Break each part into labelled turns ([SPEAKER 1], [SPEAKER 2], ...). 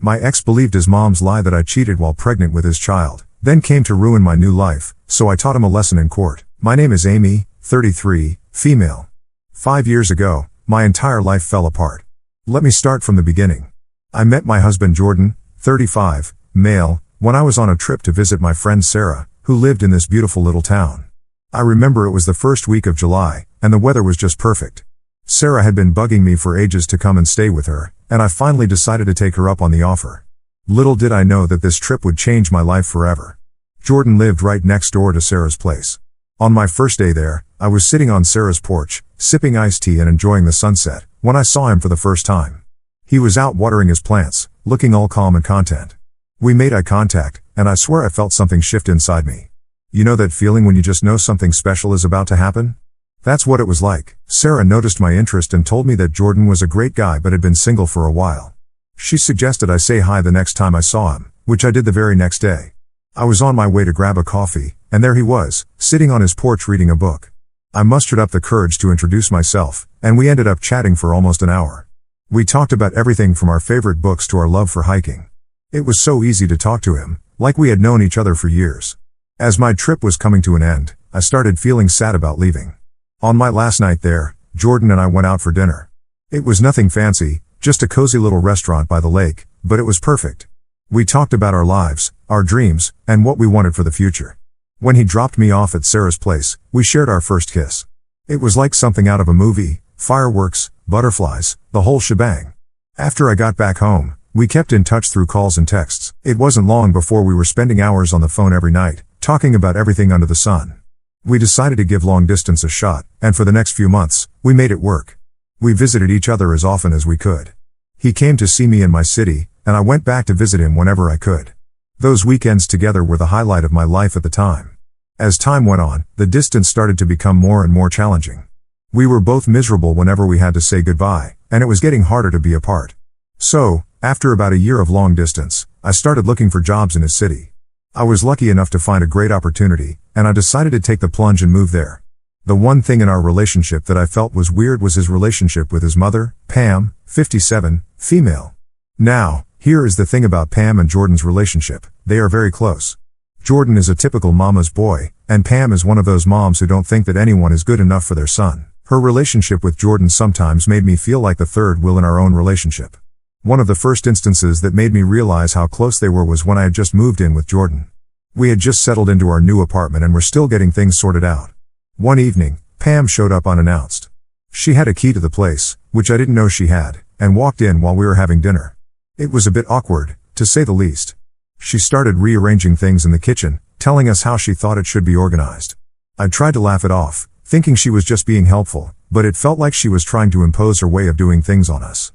[SPEAKER 1] My ex believed his mom's lie that I cheated while pregnant with his child, then came to ruin my new life, so I taught him a lesson in court. My name is Amy, 33, female. 5 years ago, my entire life fell apart. Let me start from the beginning. I met my husband Jordan, 35, male, when I was on a trip to visit my friend Sarah, who lived in this beautiful little town. I remember it was the first week of July, and the weather was just perfect. Sarah had been bugging me for ages to come and stay with her, and I finally decided to take her up on the offer. Little did I know that this trip would change my life forever. Jordan lived right next door to Sarah's place. On my first day there, I was sitting on Sarah's porch, sipping iced tea and enjoying the sunset, when I saw him for the first time. He was out watering his plants, looking all calm and content. We made eye contact, and I swear I felt something shift inside me. You know that feeling when you just know something special is about to happen? That's what it was like. Sarah noticed my interest and told me that Jordan was a great guy but had been single for a while. She suggested I say hi the next time I saw him, which I did the very next day. I was on my way to grab a coffee, and there he was, sitting on his porch reading a book. I mustered up the courage to introduce myself, and we ended up chatting for almost an hour. We talked about everything from our favorite books to our love for hiking. It was so easy to talk to him, like we had known each other for years. As my trip was coming to an end, I started feeling sad about leaving. On my last night there, Jordan and I went out for dinner. It was nothing fancy, just a cozy little restaurant by the lake, but it was perfect. We talked about our lives, our dreams, and what we wanted for the future. When he dropped me off at Sarah's place, we shared our first kiss. It was like something out of a movie, fireworks, butterflies, the whole shebang. After I got back home, we kept in touch through calls and texts. It wasn't long before we were spending hours on the phone every night, talking about everything under the sun. We decided to give long distance a shot, and for the next few months, we made it work. We visited each other as often as we could. He came to see me in my city, and I went back to visit him whenever I could. Those weekends together were the highlight of my life at the time. As time went on, the distance started to become more and more challenging. We were both miserable whenever we had to say goodbye, and it was getting harder to be apart. So, after about a year of long distance, I started looking for jobs in his city. I was lucky enough to find a great opportunity, and I decided to take the plunge and move there. The one thing in our relationship that I felt was weird was his relationship with his mother, Pam, 57, female. Now, here is the thing about Pam and Jordan's relationship. They are very close. Jordan is a typical mama's boy, and Pam is one of those moms who don't think that anyone is good enough for their son. Her relationship with Jordan sometimes made me feel like the third wheel in our own relationship. One of the first instances that made me realize how close they were was when I had just moved in with Jordan. We had just settled into our new apartment and were still getting things sorted out. One evening, Pam showed up unannounced. She had a key to the place, which I didn't know she had, and walked in while we were having dinner. It was a bit awkward, to say the least. She started rearranging things in the kitchen, telling us how she thought it should be organized. I tried to laugh it off, thinking she was just being helpful, but it felt like she was trying to impose her way of doing things on us.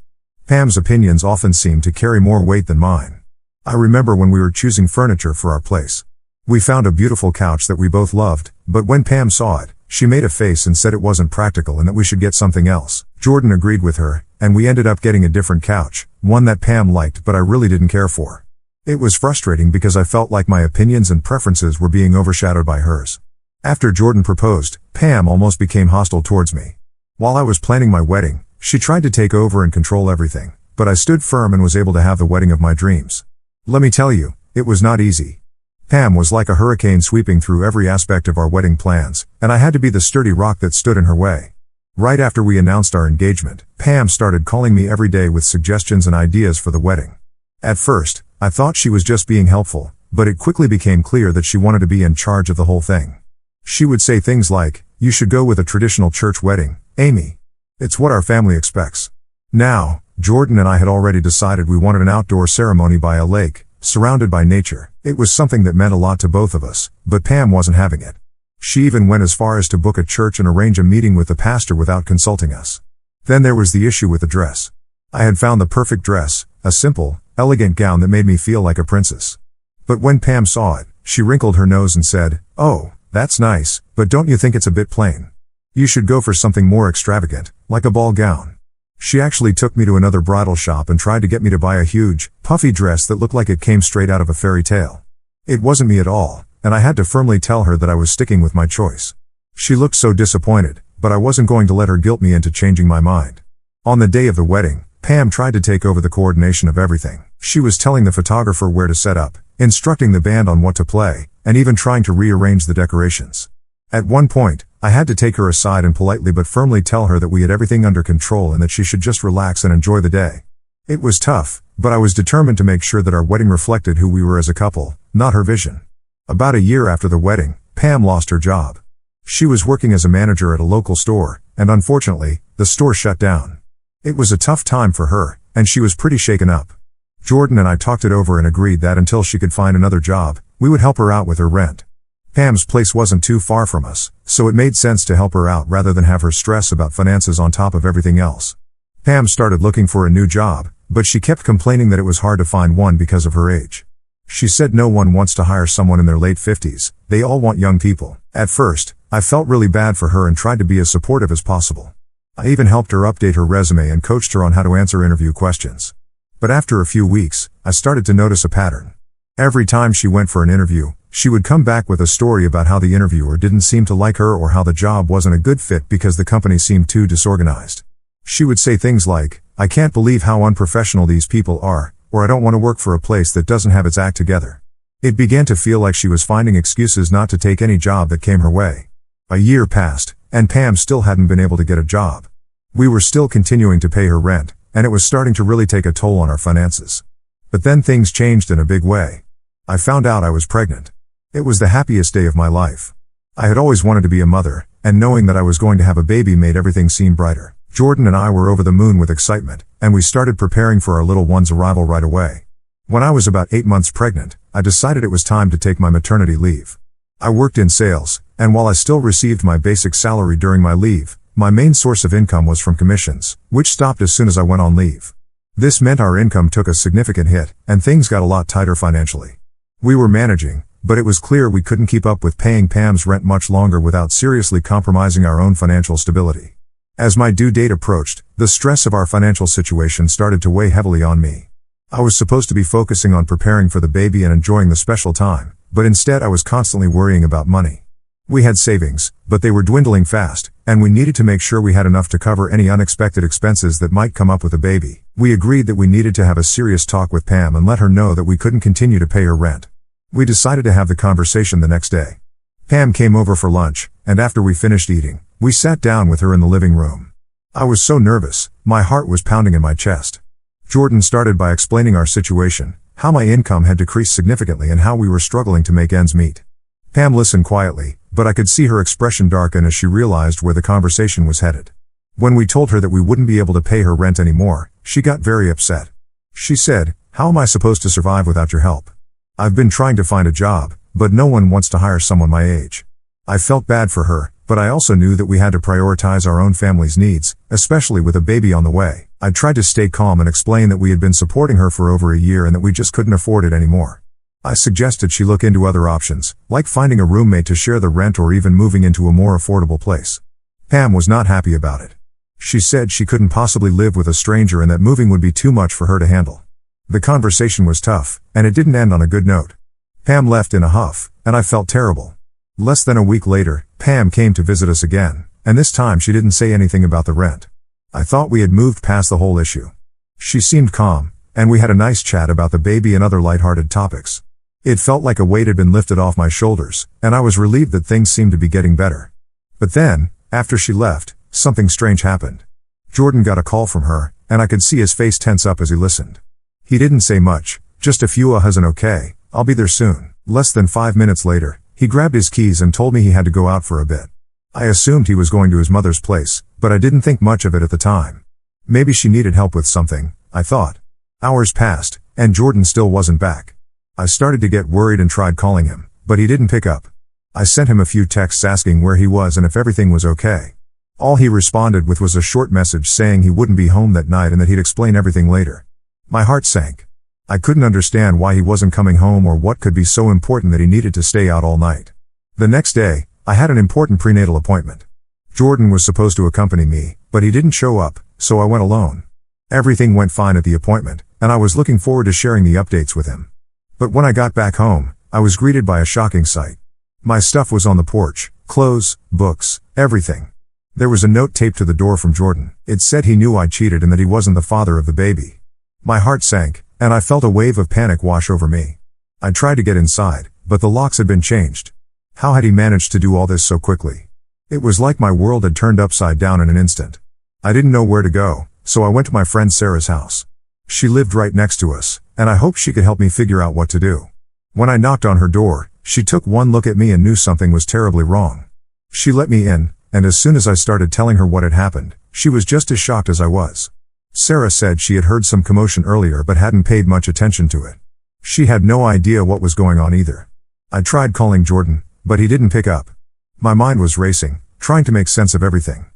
[SPEAKER 1] Pam's opinions often seemed to carry more weight than mine. I remember when we were choosing furniture for our place. We found a beautiful couch that we both loved, but when Pam saw it, she made a face and said it wasn't practical and that we should get something else. Jordan agreed with her, and we ended up getting a different couch, one that Pam liked but I really didn't care for. It was frustrating because I felt like my opinions and preferences were being overshadowed by hers. After Jordan proposed, Pam almost became hostile towards me. While I was planning my wedding, she tried to take over and control everything, but I stood firm and was able to have the wedding of my dreams. Let me tell you, it was not easy. Pam was like a hurricane sweeping through every aspect of our wedding plans, and I had to be the sturdy rock that stood in her way. Right after we announced our engagement, Pam started calling me every day with suggestions and ideas for the wedding. At first, I thought she was just being helpful, but it quickly became clear that she wanted to be in charge of the whole thing. She would say things like, "You should go with a traditional church wedding, Amy. It's what our family expects." Now, Jordan and I had already decided we wanted an outdoor ceremony by a lake, surrounded by nature. It was something that meant a lot to both of us, but Pam wasn't having it. She even went as far as to book a church and arrange a meeting with the pastor without consulting us. Then there was the issue with the dress. I had found the perfect dress, a simple, elegant gown that made me feel like a princess. But when Pam saw it, she wrinkled her nose and said, "Oh, that's nice, but don't you think it's a bit plain? You should go for something more extravagant, like a ball gown." She actually took me to another bridal shop and tried to get me to buy a huge, puffy dress that looked like it came straight out of a fairy tale. It wasn't me at all, and I had to firmly tell her that I was sticking with my choice. She looked so disappointed, but I wasn't going to let her guilt me into changing my mind. On the day of the wedding, Pam tried to take over the coordination of everything. She was telling the photographer where to set up, instructing the band on what to play, and even trying to rearrange the decorations. At one point, I had to take her aside and politely but firmly tell her that we had everything under control and that she should just relax and enjoy the day. It was tough, but I was determined to make sure that our wedding reflected who we were as a couple, not her vision. About a year after the wedding, Pam lost her job. She was working as a manager at a local store, and unfortunately, the store shut down. It was a tough time for her, and she was pretty shaken up. Jordan and I talked it over and agreed that until she could find another job, we would help her out with her rent. Pam's place wasn't too far from us, so it made sense to help her out rather than have her stress about finances on top of everything else. Pam started looking for a new job, but she kept complaining that it was hard to find one because of her age. She said no one wants to hire someone in their late 50s, they all want young people. At first, I felt really bad for her and tried to be as supportive as possible. I even helped her update her resume and coached her on how to answer interview questions. But after a few weeks, I started to notice a pattern. Every time she went for an interview, she would come back with a story about how the interviewer didn't seem to like her or how the job wasn't a good fit because the company seemed too disorganized. She would say things like, "I can't believe how unprofessional these people are," or "I don't want to work for a place that doesn't have its act together." It began to feel like she was finding excuses not to take any job that came her way. A year passed, and Pam still hadn't been able to get a job. We were still continuing to pay her rent, and it was starting to really take a toll on our finances. But then things changed in a big way. I found out I was pregnant. It was the happiest day of my life. I had always wanted to be a mother, and knowing that I was going to have a baby made everything seem brighter. Jordan and I were over the moon with excitement, and we started preparing for our little one's arrival right away. When I was about 8 months pregnant, I decided it was time to take my maternity leave. I worked in sales, and while I still received my basic salary during my leave, my main source of income was from commissions, which stopped as soon as I went on leave. This meant our income took a significant hit, and things got a lot tighter financially. We were managing, but it was clear we couldn't keep up with paying Pam's rent much longer without seriously compromising our own financial stability. As my due date approached, the stress of our financial situation started to weigh heavily on me. I was supposed to be focusing on preparing for the baby and enjoying the special time, but instead I was constantly worrying about money. We had savings, but they were dwindling fast, and we needed to make sure we had enough to cover any unexpected expenses that might come up with a baby. We agreed that we needed to have a serious talk with Pam and let her know that we couldn't continue to pay her rent. We decided to have the conversation the next day. Pam came over for lunch, and after we finished eating, we sat down with her in the living room. I was so nervous, my heart was pounding in my chest. Jordan started by explaining our situation, how my income had decreased significantly and how we were struggling to make ends meet. Pam listened quietly, but I could see her expression darken as she realized where the conversation was headed. When we told her that we wouldn't be able to pay her rent anymore, she got very upset. She said, "How am I supposed to survive without your help? I've been trying to find a job, but no one wants to hire someone my age." I felt bad for her, but I also knew that we had to prioritize our own family's needs, especially with a baby on the way. I tried to stay calm and explain that we had been supporting her for over a year and that we just couldn't afford it anymore. I suggested she look into other options, like finding a roommate to share the rent or even moving into a more affordable place. Pam was not happy about it. She said she couldn't possibly live with a stranger and that moving would be too much for her to handle. The conversation was tough, and it didn't end on a good note. Pam left in a huff, and I felt terrible. Less than a week later, Pam came to visit us again, and this time she didn't say anything about the rent. I thought we had moved past the whole issue. She seemed calm, and we had a nice chat about the baby and other lighthearted topics. It felt like a weight had been lifted off my shoulders, and I was relieved that things seemed to be getting better. But then, after she left, something strange happened. Jordan got a call from her, and I could see his face tense up as he listened. He didn't say much, just a few "has an okay, I'll be there soon." Less than 5 minutes later, he grabbed his keys and told me he had to go out for a bit. I assumed he was going to his mother's place, but I didn't think much of it at the time. Maybe she needed help with something, I thought. Hours passed, and Jordan still wasn't back. I started to get worried and tried calling him, but he didn't pick up. I sent him a few texts asking where he was and if everything was okay. All he responded with was a short message saying he wouldn't be home that night and that he'd explain everything later. My heart sank. I couldn't understand why he wasn't coming home or what could be so important that he needed to stay out all night. The next day, I had an important prenatal appointment. Jordan was supposed to accompany me, but he didn't show up, so I went alone. Everything went fine at the appointment, and I was looking forward to sharing the updates with him. But when I got back home, I was greeted by a shocking sight. My stuff was on the porch, clothes, books, everything. There was a note taped to the door from Jordan. It said he knew I cheated and that he wasn't the father of the baby. My heart sank, and I felt a wave of panic wash over me. I tried to get inside, but the locks had been changed. How had he managed to do all this so quickly? It was like my world had turned upside down in an instant. I didn't know where to go, so I went to my friend Sarah's house. She lived right next to us, and I hoped she could help me figure out what to do. When I knocked on her door, she took one look at me and knew something was terribly wrong. She let me in, and as soon as I started telling her what had happened, she was just as shocked as I was. Sarah said she had heard some commotion earlier but hadn't paid much attention to it. She had no idea what was going on either. I tried calling Jordan, but he didn't pick up. My mind was racing, trying to make sense of everything.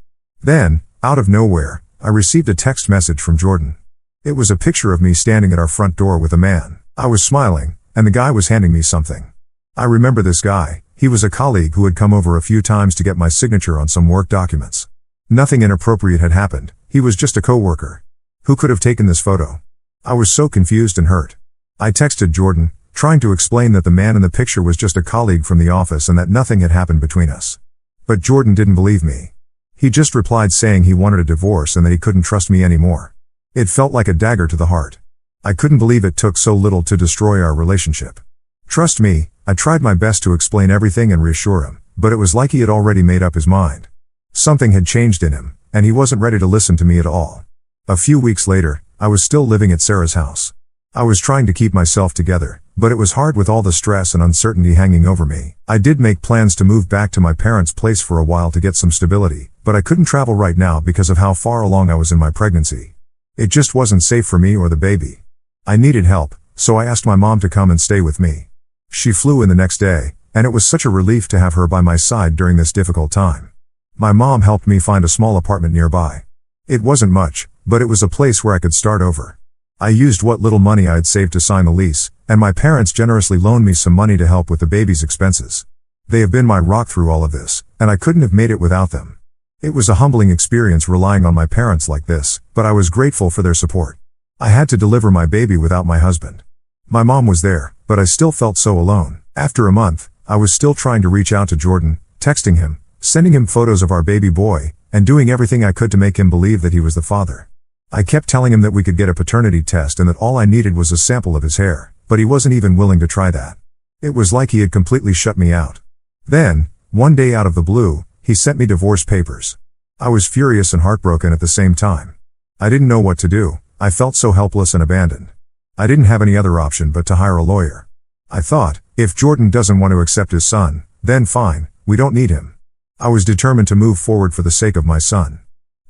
[SPEAKER 1] Then, out of nowhere, I received a text message from Jordan. It was a picture of me standing at our front door with a man. I was smiling, and the guy was handing me something. I remember this guy. He was a colleague who had come over a few times to get my signature on some work documents. Nothing inappropriate had happened. He was just a coworker. Who could have taken this photo? I was so confused and hurt. I texted Jordan, trying to explain that the man in the picture was just a colleague from the office and that nothing had happened between us. But Jordan didn't believe me. He just replied saying he wanted a divorce and that he couldn't trust me anymore. It felt like a dagger to the heart. I couldn't believe it took so little to destroy our relationship. Trust me, I tried my best to explain everything and reassure him, but it was like he had already made up his mind. Something had changed in him, and he wasn't ready to listen to me at all. A few weeks later, I was still living at Sarah's house. I was trying to keep myself together, but it was hard with all the stress and uncertainty hanging over me. I did make plans to move back to my parents' place for a while to get some stability, but I couldn't travel right now because of how far along I was in my pregnancy. It just wasn't safe for me or the baby. I needed help, so I asked my mom to come and stay with me. She flew in the next day, and it was such a relief to have her by my side during this difficult time. My mom helped me find a small apartment nearby. It wasn't much, but it was a place where I could start over. I used what little money I had saved to sign the lease, and my parents generously loaned me some money to help with the baby's expenses. They have been my rock through all of this, and I couldn't have made it without them. It was a humbling experience relying on my parents like this, but I was grateful for their support. I had to deliver my baby without my husband. My mom was there, but I still felt so alone. After a month, I was still trying to reach out to Jordan, texting him, sending him photos of our baby boy, and doing everything I could to make him believe that he was the father. I kept telling him that we could get a paternity test and that all I needed was a sample of his hair, but he wasn't even willing to try that. It was like he had completely shut me out. Then, one day out of the blue, he sent me divorce papers. I was furious and heartbroken at the same time. I didn't know what to do. I felt so helpless and abandoned. I didn't have any other option but to hire a lawyer. I thought, if Jordan doesn't want to accept his son, then fine, we don't need him. I was determined to move forward for the sake of my son.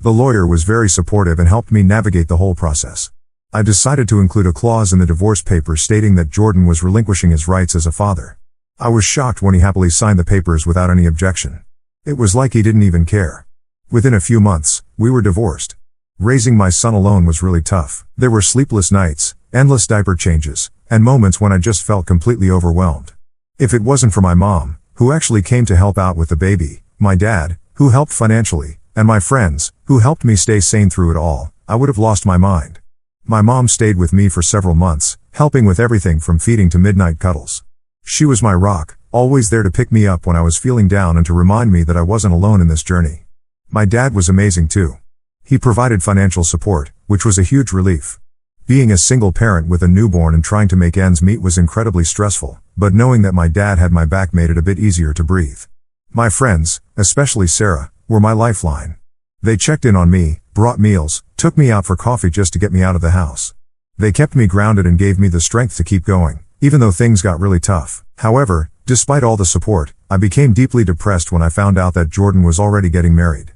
[SPEAKER 1] The lawyer was very supportive and helped me navigate the whole process. I decided to include a clause in the divorce papers stating that Jordan was relinquishing his rights as a father. I was shocked when he happily signed the papers without any objection. It was like he didn't even care. Within a few months, we were divorced. Raising my son alone was really tough. There were sleepless nights, endless diaper changes, and moments when I just felt completely overwhelmed. If it wasn't for my mom, who actually came to help out with the baby, my dad, who helped financially, and my friends, who helped me stay sane through it all, I would have lost my mind. My mom stayed with me for several months, helping with everything from feeding to midnight cuddles. She was my rock, always there to pick me up when I was feeling down and to remind me that I wasn't alone in this journey. My dad was amazing too. He provided financial support, which was a huge relief. Being a single parent with a newborn and trying to make ends meet was incredibly stressful, but knowing that my dad had my back made it a bit easier to breathe. My friends, especially Sarah, were my lifeline. They checked in on me, brought meals, took me out for coffee just to get me out of the house. They kept me grounded and gave me the strength to keep going, even though things got really tough. However, despite all the support, I became deeply depressed when I found out that Jordan was already getting married.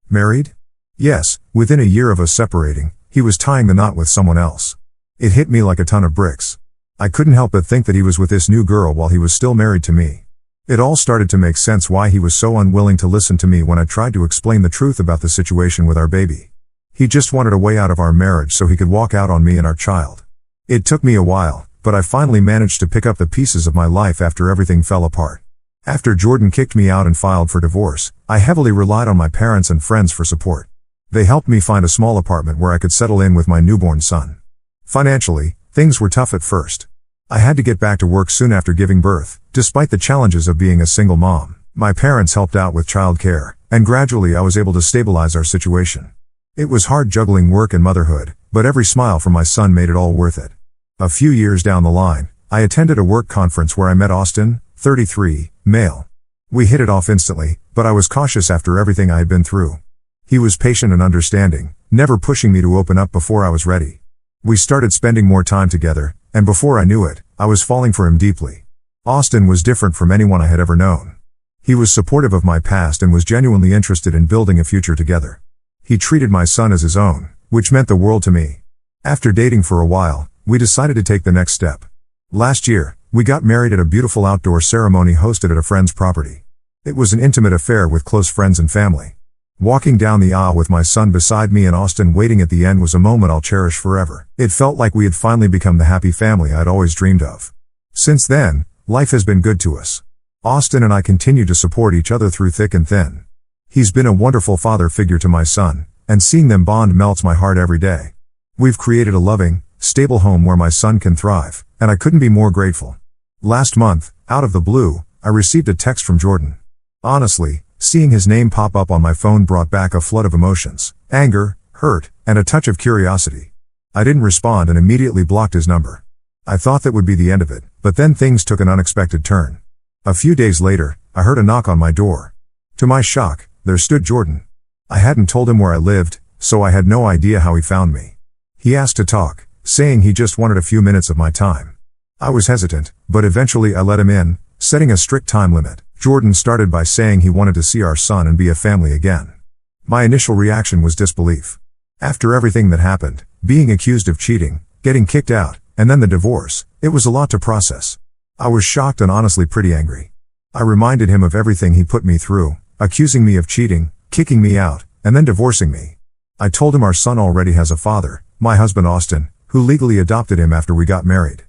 [SPEAKER 1] Married? Yes, within a year of us separating, he was tying the knot with someone else. It hit me like a ton of bricks. I couldn't help but think that he was with this new girl while he was still married to me. It all started to make sense why he was so unwilling to listen to me when I tried to explain the truth about the situation with our baby. He just wanted a way out of our marriage so he could walk out on me and our child. It took me a while, but I finally managed to pick up the pieces of my life after everything fell apart. After Jordan kicked me out and filed for divorce, I heavily relied on my parents and friends for support. They helped me find a small apartment where I could settle in with my newborn son. Financially, things were tough at first. I had to get back to work soon after giving birth, despite the challenges of being a single mom. My parents helped out with childcare, and gradually I was able to stabilize our situation. It was hard juggling work and motherhood, but every smile from my son made it all worth it. A few years down the line, I attended a work conference where I met Austin, 33, male. We hit it off instantly, but I was cautious after everything I had been through. He was patient and understanding, never pushing me to open up before I was ready. We started spending more time together, and before I knew it, I was falling for him deeply. Austin was different from anyone I had ever known. He was supportive of my past and was genuinely interested in building a future together. He treated my son as his own, which meant the world to me. After dating for a while, we decided to take the next step. Last year, we got married at a beautiful outdoor ceremony hosted at a friend's property. It was an intimate affair with close friends and family. Walking down the aisle with my son beside me and Austin waiting at the end was a moment I'll cherish forever. It felt like we had finally become the happy family I'd always dreamed of. Since then, life has been good to us. Austin and I continue to support each other through thick and thin. He's been a wonderful father figure to my son, and seeing them bond melts my heart every day. We've created a loving, stable home where my son can thrive, and I couldn't be more grateful. Last month, out of the blue, I received a text from Jordan. Honestly, seeing his name pop up on my phone brought back a flood of emotions, anger, hurt, and a touch of curiosity. I didn't respond and immediately blocked his number. I thought that would be the end of it, but then things took an unexpected turn. A few days later, I heard a knock on my door. To my shock, there stood Jordan. I hadn't told him where I lived, so I had no idea how he found me. He asked to talk, saying he just wanted a few minutes of my time. I was hesitant, but eventually I let him in, setting a strict time limit. Jordan started by saying he wanted to see our son and be a family again. My initial reaction was disbelief. After everything that happened, being accused of cheating, getting kicked out, and then the divorce, it was a lot to process. I was shocked and honestly pretty angry. I reminded him of everything he put me through, accusing me of cheating, kicking me out, and then divorcing me. I told him our son already has a father, my husband Austin, who legally adopted him after we got married.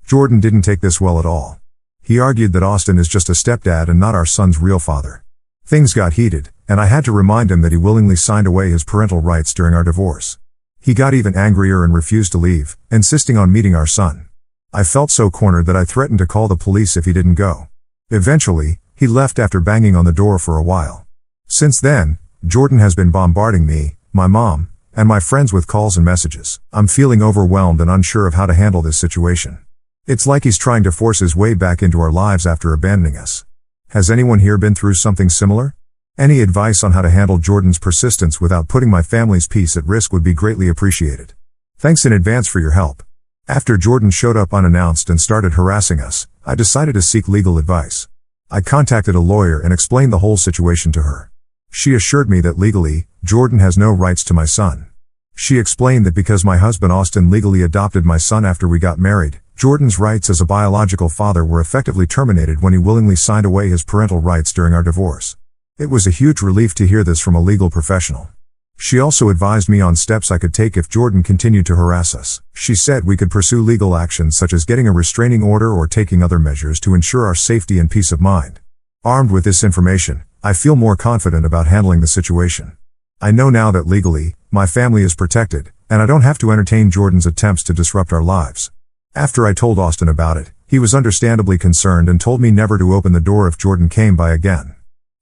[SPEAKER 1] Jordan didn't take this well at all. He argued that Austin is just a stepdad and not our son's real father. Things got heated, and I had to remind him that he willingly signed away his parental rights during our divorce. He got even angrier and refused to leave, insisting on meeting our son. I felt so cornered that I threatened to call the police if he didn't go. Eventually, he left after banging on the door for a while. Since then, Jordan has been bombarding me, my mom, and my friends with calls and messages. I'm feeling overwhelmed and unsure of how to handle this situation. It's like he's trying to force his way back into our lives after abandoning us. Has anyone here been through something similar? Any advice on how to handle Jordan's persistence without putting my family's peace at risk would be greatly appreciated. Thanks in advance for your help. After Jordan showed up unannounced and started harassing us, I decided to seek legal advice. I contacted a lawyer and explained the whole situation to her. She assured me that legally, Jordan has no rights to my son. She explained that because my husband Austin legally adopted my son after we got married, Jordan's rights as a biological father were effectively terminated when he willingly signed away his parental rights during our divorce. It was a huge relief to hear this from a legal professional. She also advised me on steps I could take if Jordan continued to harass us. She said we could pursue legal actions such as getting a restraining order or taking other measures to ensure our safety and peace of mind. Armed with this information, I feel more confident about handling the situation. I know now that legally, my family is protected, and I don't have to entertain Jordan's attempts to disrupt our lives. After I told Austin about it, he was understandably concerned and told me never to open the door if Jordan came by again.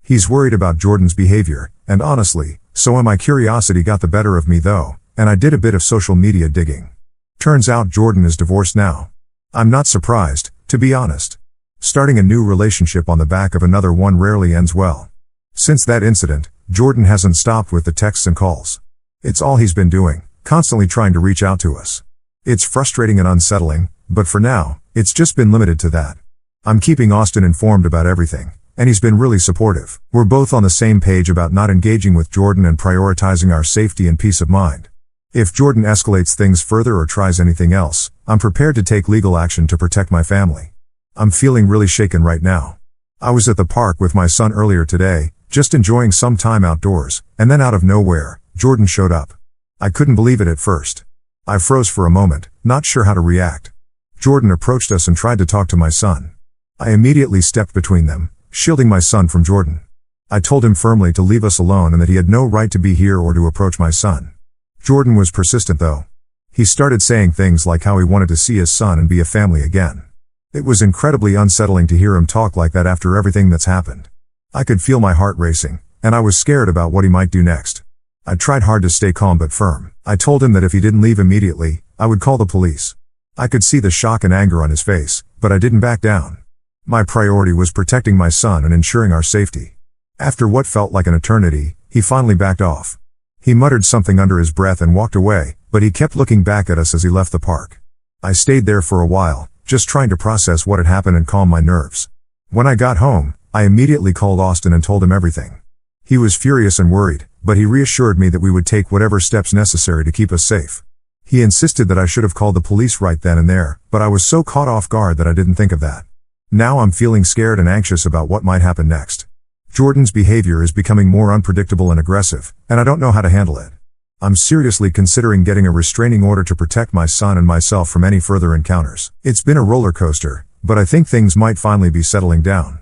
[SPEAKER 1] He's worried about Jordan's behavior, and honestly, so my curiosity got the better of me though, and I did a bit of social media digging. Turns out Jordan is divorced now. I'm not surprised, to be honest. Starting a new relationship on the back of another one rarely ends well. Since that incident, Jordan hasn't stopped with the texts and calls. It's all he's been doing, constantly trying to reach out to us. It's frustrating and unsettling, but for now, it's just been limited to that. I'm keeping Austin informed about everything, and he's been really supportive. We're both on the same page about not engaging with Jordan and prioritizing our safety and peace of mind. If Jordan escalates things further or tries anything else, I'm prepared to take legal action to protect my family. I'm feeling really shaken right now. I was at the park with my son earlier today, just enjoying some time outdoors, and then out of nowhere, Jordan showed up. I couldn't believe it at first. I froze for a moment, not sure how to react. Jordan approached us and tried to talk to my son. I immediately stepped between them, shielding my son from Jordan. I told him firmly to leave us alone and that he had no right to be here or to approach my son. Jordan was persistent though. He started saying things like how he wanted to see his son and be a family again. It was incredibly unsettling to hear him talk like that after everything that's happened. I could feel my heart racing, and I was scared about what he might do next. I tried hard to stay calm but firm. I told him that if he didn't leave immediately, I would call the police. I could see the shock and anger on his face, but I didn't back down. My priority was protecting my son and ensuring our safety. After what felt like an eternity, he finally backed off. He muttered something under his breath and walked away, but he kept looking back at us as he left the park. I stayed there for a while, just trying to process what had happened and calm my nerves. When I got home, I immediately called Austin and told him everything. He was furious and worried, but he reassured me that we would take whatever steps necessary to keep us safe. He insisted that I should have called the police right then and there, but I was so caught off guard that I didn't think of that. Now I'm feeling scared and anxious about what might happen next. Jordan's behavior is becoming more unpredictable and aggressive, and I don't know how to handle it. I'm seriously considering getting a restraining order to protect my son and myself from any further encounters. It's been a roller coaster, but I think things might finally be settling down.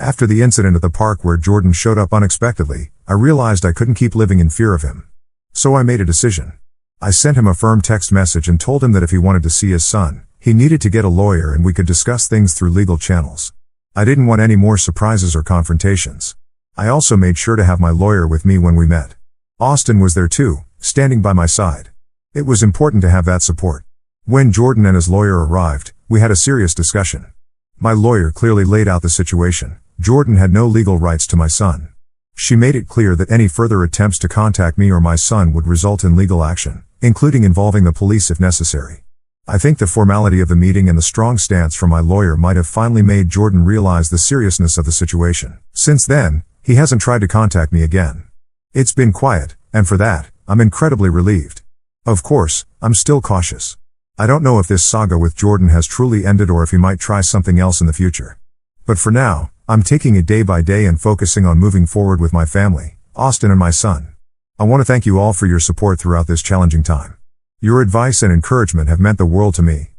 [SPEAKER 1] After the incident at the park where Jordan showed up unexpectedly, I realized I couldn't keep living in fear of him. So I made a decision. I sent him a firm text message and told him that if he wanted to see his son, he needed to get a lawyer and we could discuss things through legal channels. I didn't want any more surprises or confrontations. I also made sure to have my lawyer with me when we met. Austin was there too, standing by my side. It was important to have that support. When Jordan and his lawyer arrived, we had a serious discussion. My lawyer clearly laid out the situation. Jordan had no legal rights to my son. She made it clear that any further attempts to contact me or my son would result in legal action, including involving the police if necessary. I think the formality of the meeting and the strong stance from my lawyer might have finally made Jordan realize the seriousness of the situation. Since then, he hasn't tried to contact me again. It's been quiet, and for that, I'm incredibly relieved. Of course, I'm still cautious. I don't know if this saga with Jordan has truly ended or if he might try something else in the future. But for now, I'm taking it day by day and focusing on moving forward with my family, Austin and my son. I want to thank you all for your support throughout this challenging time. Your advice and encouragement have meant the world to me.